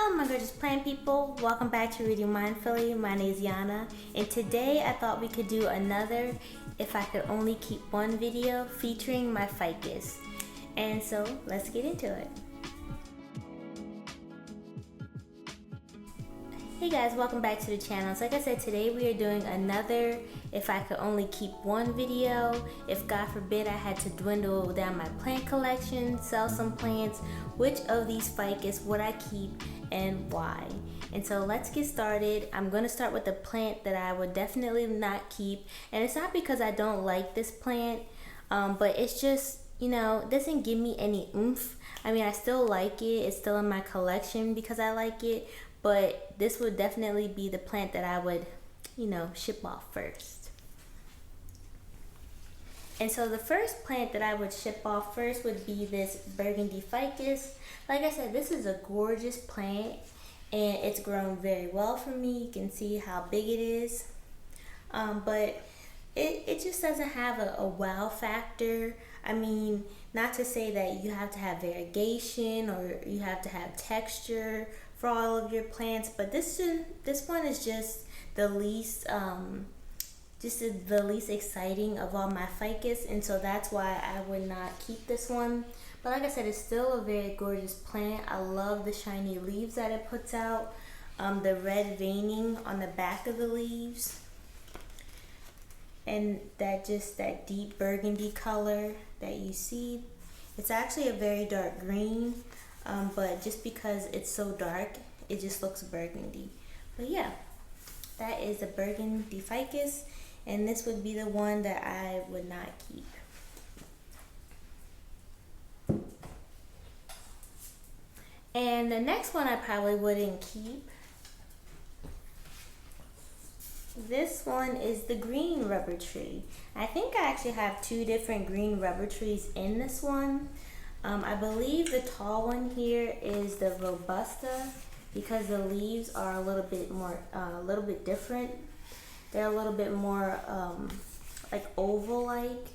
Hello my gorgeous plant people, welcome back to Reading Mindfully. My name is Yana, and today I thought we could do another if I could only keep one video featuring my ficus. And so let's get into it. Hey guys, welcome back to the channel. So like I said, today we are doing another if I could only keep one video. If God forbid I had to dwindle down my plant collection, sell some plants, which of these ficus would I keep and why? And so let's get started. I'm going to start with the plant that I would definitely not keep. And it's not because I don't like this plant, but it's just, you know, it doesn't give me any oomph. I mean, I still like it. It's still in my collection because I like it. But this would definitely be the plant that I would, you know, ship off first. And so the first plant that I would ship off first would be this burgundy ficus. Like I said, this is a gorgeous plant and it's grown very well for me. You can see how big it is. But it just doesn't have a wow factor. I mean, not to say that you have to have variegation or you have to have texture for all of your plants, but this one is just the least exciting of all my ficus, and so that's why I would not keep this one. But like I said, it's still a very gorgeous plant. I love the shiny leaves that it puts out, the red veining on the back of the leaves, and that deep burgundy color that you see. It's actually a very dark green, but just because it's so dark, it just looks burgundy. But yeah, that is a burgundy ficus, and this would be the one that I would not keep. And the next one I probably wouldn't keep. This one is the green rubber tree. I think I actually have two different green rubber trees in this one. I believe the tall one here is the Robusta because the leaves are a little bit different. They're a little bit more like oval-like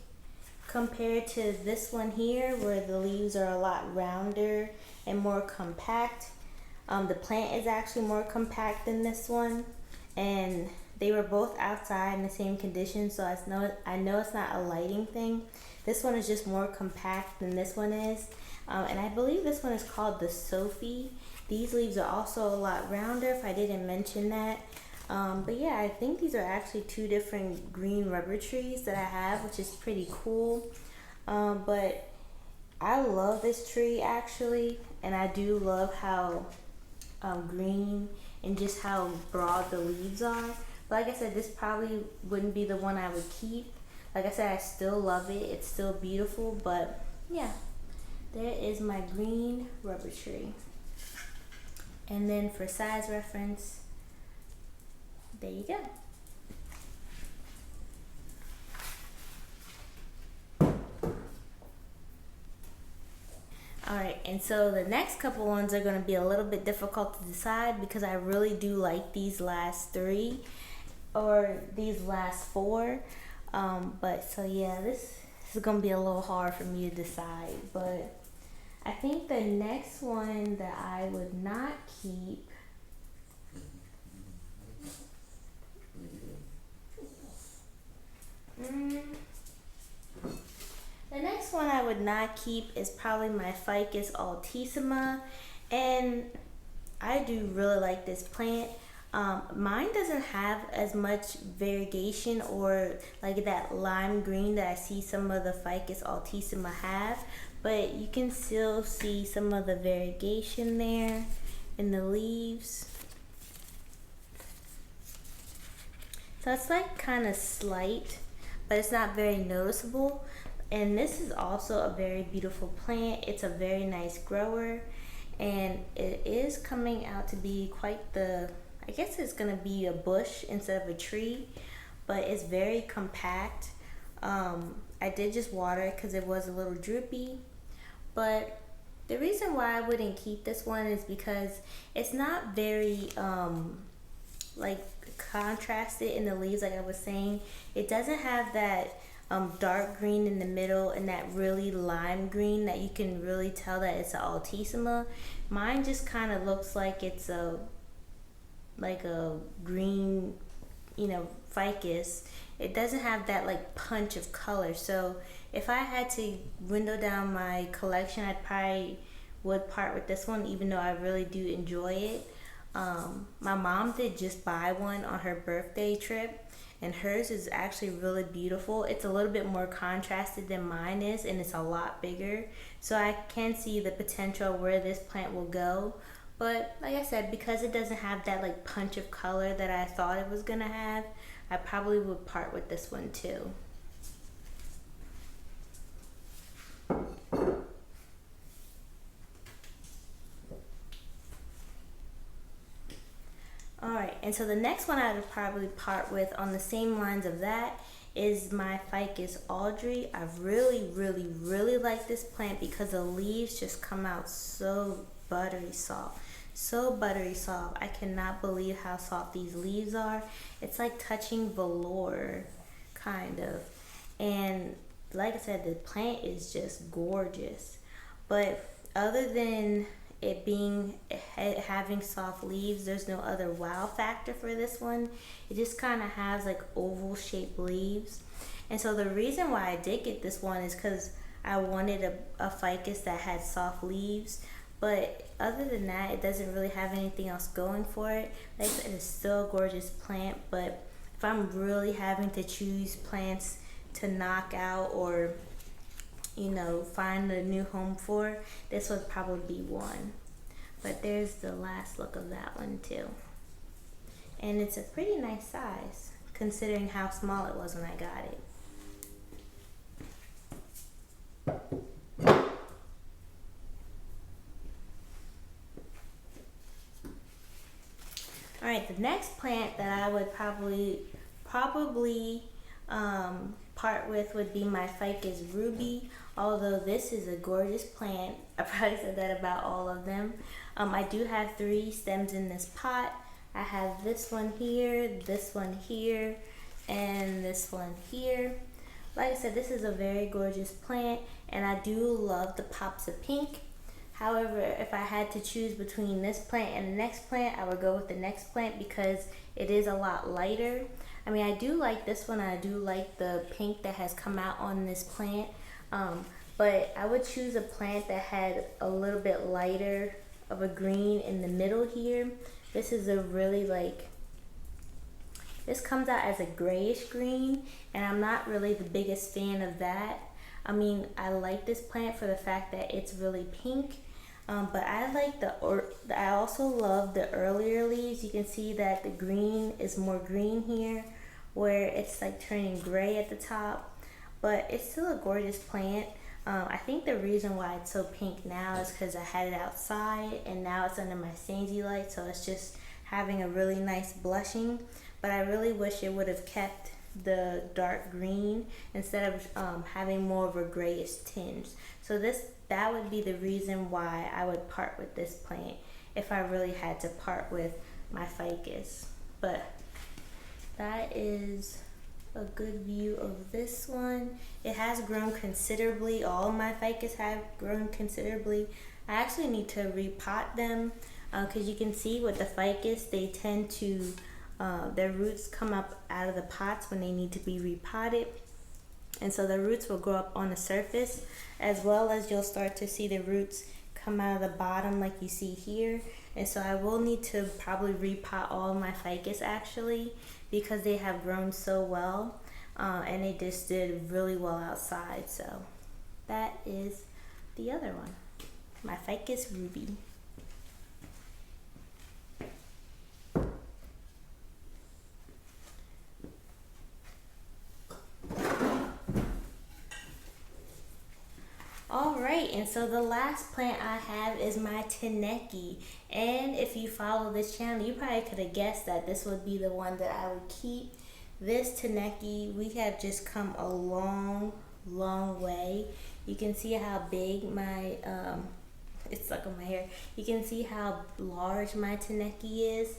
compared to this one here, where the leaves are a lot rounder and more compact. The plant is actually more compact than this one, and they were both outside in the same conditions, so I know it's not a lighting thing. This one is just more compact than this one is. And I believe this one is called the Sophie. These leaves are also a lot rounder, if I didn't mention that. But yeah, I think these are actually two different green rubber trees that I have, which is pretty cool. But I love this tree actually, and I do love how green and just how broad the leaves are. But like I said, this probably wouldn't be the one I would keep. Like I said, I still love it. It's still beautiful, but yeah, there is my green rubber tree. And then for size reference, there you go. Alright, and so the next couple ones are going to be a little bit difficult to decide because I really do like these last three or these last four. But so yeah, this is gonna be a little hard for me to decide, but I think the next one that I would not keep is probably my Ficus altissima, and I do really like this plant. Mine doesn't have as much variegation or like that lime green that I see some of the Ficus altissima have, but you can still see some of the variegation there in the leaves. So it's like kind of slight, but it's not very noticeable. And this is also a very beautiful plant. It's a very nice grower, and it is coming out to be quite the, I guess it's gonna be a bush instead of a tree, but it's very compact. I did just water it because it was a little droopy, but the reason why I wouldn't keep this one is because it's not very like contrasted in the leaves. Like I was saying, it doesn't have that dark green in the middle and that really lime green that you can really tell that it's an altissima. Mine just kind of looks like it's a green, ficus. It doesn't have that like punch of color. So if I had to window down my collection, I probably would part with this one, even though I really do enjoy it. My mom did just buy one on her birthday trip, and hers is actually really beautiful. It's a little bit more contrasted than mine is, and it's a lot bigger. So I can see the potential where this plant will go. But like I said, because it doesn't have that like punch of color that I thought it was gonna have, I probably would part with this one too. Alright, and so the next one I would probably part with on the same lines of that is my Ficus Audrey. I really like this plant because the leaves just come out so buttery soft. So buttery soft. I cannot believe how soft these leaves are. It's like touching velour, kind of. And like I said, the plant is just gorgeous. But other than it having soft leaves, there's no other wow factor for this one. It just kind of has like oval shaped leaves. And so the reason why I did get this one is because I wanted a ficus that had soft leaves. But other than that, it doesn't really have anything else going for it. Like I said, it's still a gorgeous plant, but if I'm really having to choose plants to knock out or find a new home for, this would probably be one. But there's the last look of that one too. And it's a pretty nice size considering how small it was when I got it. Alright, the next plant that I would probably part with would be my Ficus Ruby. Although this is a gorgeous plant, I probably said that about all of them. I do have 3 stems in this pot. I have this one here, and this one here. Like I said, this is a very gorgeous plant, and I do love the pops of pink. However, if I had to choose between this plant and the next plant, I would go with the next plant because it is a lot lighter. I mean, I do like this one. I do like the pink that has come out on this plant. But I would choose a plant that had a little bit lighter of a green in the middle here. This is a really this comes out as a grayish green, and I'm not really the biggest fan of that. I mean, I like this plant for the fact that it's really pink. But I also love the earlier leaves. You can see that the green is more green here, where it's like turning gray at the top. But it's still a gorgeous plant. I think the reason why it's so pink now is because I had it outside and now it's under my Stainsy light, so it's just having a really nice blushing. But I really wish it would have kept the dark green instead of having more of a grayish tinge. So that would be the reason why I would part with this plant if I really had to part with my ficus. But that is a good view of this one. It has grown considerably. All of my ficus have grown considerably. I actually need to repot them because you can see with the ficus, they tend to their roots come up out of the pots when they need to be repotted, and so the roots will grow up on the surface, as well as you'll start to see the roots come out of the bottom like you see here. And so I will need to probably repot all of my ficus actually, because they have grown so well and they just did really well outside. So that is the other one, my Ficus Ruby. Alright, and so the last plant I have is my Teneki. And if you follow this channel, you probably could have guessed that this would be the one that I would keep. This Teneki, we have just come a long way. You can see how big my, it's stuck on my hair. You can see how large my Teneki is.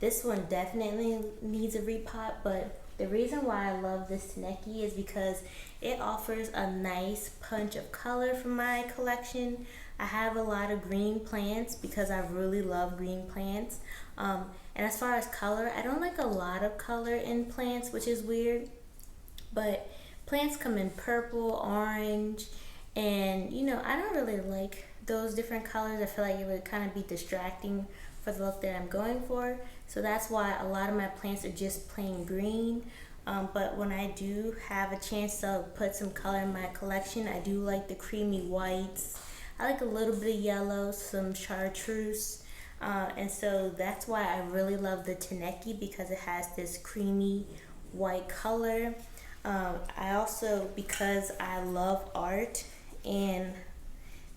This one definitely needs a repot, but The reason why I love this Taneki is because it offers a nice punch of color for my collection. I have a lot of green plants because I really love green plants. And as far as color, I don't like a lot of color in plants, which is weird. But plants come in purple, orange, and I don't really like those different colors. I feel like it would kind of be distracting for the look that I'm going for. So that's why a lot of my plants are just plain green. But when I do have a chance to put some color in my collection, I do like the creamy whites. I like a little bit of yellow, some chartreuse. And so that's why I really love the Taneki, because it has this creamy white color. I also, because I love art, and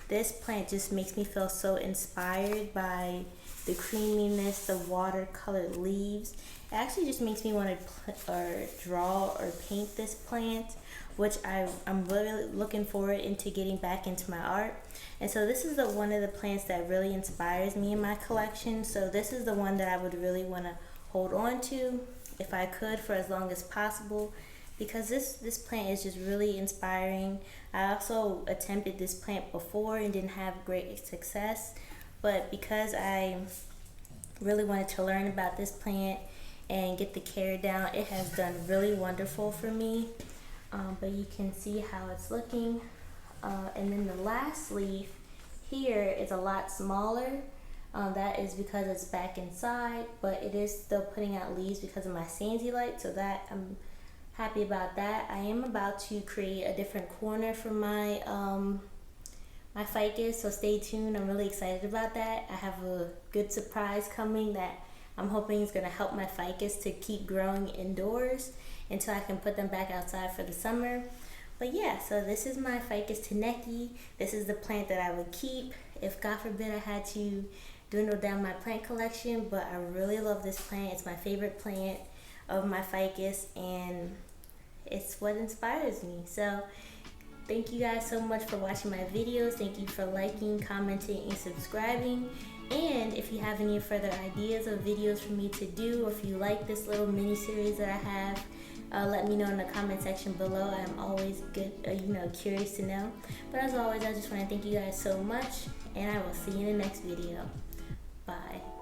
this plant just makes me feel so inspired by the creaminess, the watercolored leaves. It actually just makes me want to draw or paint this plant, which I'm really looking forward into getting back into my art. And so this is one of the plants that really inspires me in my collection. So this is the one that I would really want to hold on to if I could for as long as possible, because this plant is just really inspiring. I also attempted this plant before and didn't have great success, but because I really wanted to learn about this plant and get the care down, it has done really wonderful for me. But you can see how it's looking. And then the last leaf here is a lot smaller. That is because it's back inside, but it is still putting out leaves because of my Sansi light, so that I'm happy about that. I am about to create a different corner for my my ficus, so stay tuned. I'm really excited about that. I have a good surprise coming that I'm hoping is going to help my ficus to keep growing indoors until I can put them back outside for the summer. But yeah, so this is my Ficus Taneki. This is the plant that I would keep if, God forbid, I had to dwindle down my plant collection. But I really love this plant. It's my favorite plant of my ficus, and it's what inspires me. So thank you guys so much for watching my videos. Thank you for liking, commenting, and subscribing. And if you have any further ideas of videos for me to do, or if you like this little mini series that I have, let me know in the comment section below. I'm always good, curious to know. But as always, I just want to thank you guys so much, and I will see you in the next video. Bye.